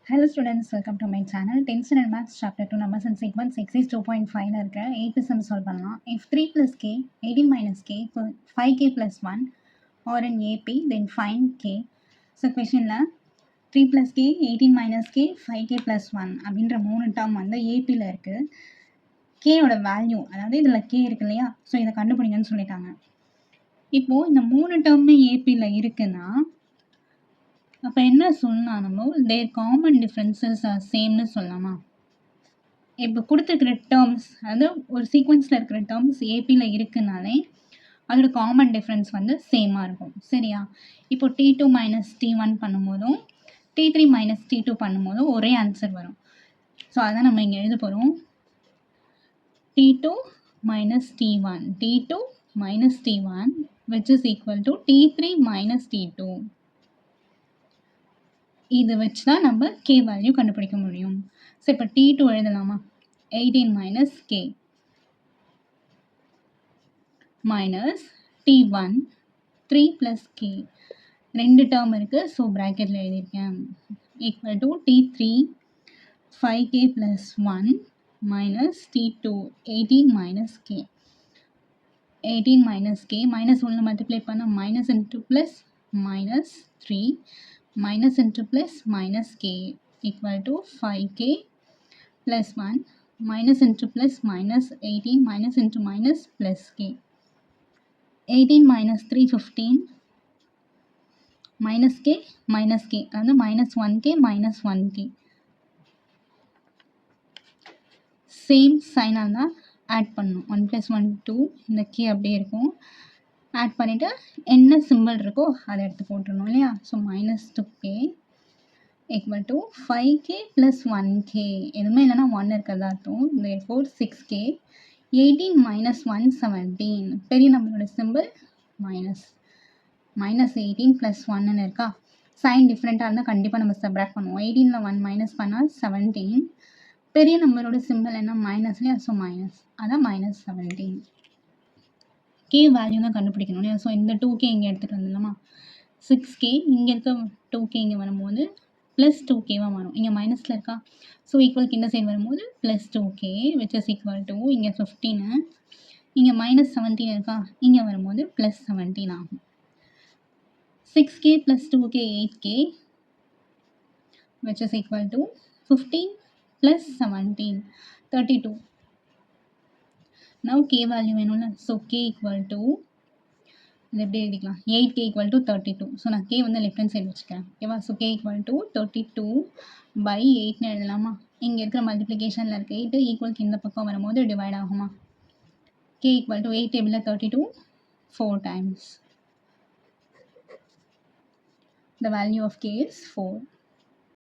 Hello students, welcome to my channel. 10th standard maths chapter 2 numbers and sequence exercise 2.5 இருக்க 8th sum solve பண்ணலாம். If 3 plus k 18 minus k 5k plus 1 or in AP then find k. So questionல 3 plus k 18 minus k 5k plus 1 அப்படின்ற மூணு term வந்து APல இருக்கு. k ஓட value அதாவது இதுல k இருக்கு இல்லையா, ஸோ இதை கண்டுபிடிங்கன்னு சொல்லிட்டாங்க. இப்போ இந்த மூணு டேர்மே APல இருக்குன்னா அப்போ என்ன சொல்லலாம், நம்ம தேர் காமன் டிஃப்ரென்சஸ் ஆர் சேம்னு சொல்லலாமா? இப்போ கொடுத்துருக்கிற டேர்ம்ஸ் அதாவது ஒரு சீக்வன்ஸில் இருக்கிற டேர்ம்ஸ் ஏபியில் இருக்குனாலே அதோட காமன் டிஃப்ரென்ஸ் வந்து சேமாக இருக்கும். சரியா? இப்போ T2 மைனஸ் T1 பண்ணும்போதும் T3 மைனஸ் T2 பண்ணும்போதும் ஒரே ஆன்சர் வரும். ஸோ அதான் நம்ம இங்கே எழுத போகிறோம். T2 minus T1 T2 minus T1 which is equal to T3 minus T2. இது வச்சு தான் நம்ம k வேல்யூ கண்டுபிடிக்க முடியும். ஸோ இப்போ T2 எழுதலாமா? 18 minus k minus T1 3 plus k, ரெண்டு டேர்ம் இருக்குது, ஸோ ப்ராக்கெட்டில் எழுதியிருக்கேன், equal to T3 5k plus 1 minus T2 18 minus k 18 minus k minus 1 multiply பண்ணால் minus into plus minus 3 minus into plus minus k equal to 5k plus 1 minus into plus minus 18 minus into minus plus k 18 minus 3 15 minus k அதாவது minus 1k minus 1k same சைனாக தான் add பண்ணணும். 1 + 1 2 இந்த k அப்படியே இருக்கும். Add பண்ணிவிட்டு என்ன simple இருக்கோ அதை எடுத்து போட்டுருணும் இல்லையா? So minus 2k equal to 5k plus 1k, எதுவுமே இல்லைனா 1 இருக்கிறதா அர்த்தம். தேர்ஃபோர் 6k 18 மைனஸ் 1 17, பெரிய நம்பரோட சிம்பிள் மைனஸ் 18 ப்ளஸ் 1ன்னு இருக்கா? சைன் டிஃப்ரெண்ட்டாக இருந்தால் கண்டிப்பாக நம்ம சப்ராக்ட் பண்ணுவோம். 18ல் 1 மைனஸ் பண்ணால் 17, பெரிய நம்பரோட சிம்பிள் என்ன? மைனஸ் இல்லையா? ஸோ மைனஸ், அதான் மைனஸ் 17. k வேல்யூ தான் கண்டுபிடிக்கணும் இல்லையா? ஸோ இந்த 2k இங்கே எடுத்துகிட்டு வந்துடலாமா? 6k இங்கே இருக்க 2k இங்கே வரும்போது ப்ளஸ் 2kவாக மாறும். இங்கே மைனஸில் இருக்கா? ஸோ ஈக்குவலுக்கு இந்த சைடு வரும்போது plus 2k which is equal to இங்கே 15, இங்கே மைனஸ் 17 இருக்கா? இங்கே வரும்போது ப்ளஸ் 17 ஆகும். 6k plus 2k 8k which is equal to 15 plus 17 32. Now k value வேணும்ல, ஸோ k ஈக்குவல் டு இது எப்படி எழுதிக்கலாம்? 8k equal to 32. ஸோ நான் k வந்து லெஃப்ட் ஹேண்ட் சைடு வச்சுக்கிறேன் ஓகேவா? So k equal to 32 by 8ன்னு எழுதலாமா? இங்கே இருக்கிற மல்டிப்ளிகேஷனில் இருக்க 8 ஈக்குவலுக்கு இந்த பக்கம் வரும்போது டிவைட் ஆகுமா? k ஈக்குவல் டு 8 டேபிளில் 32 4 times. The value of k is 4.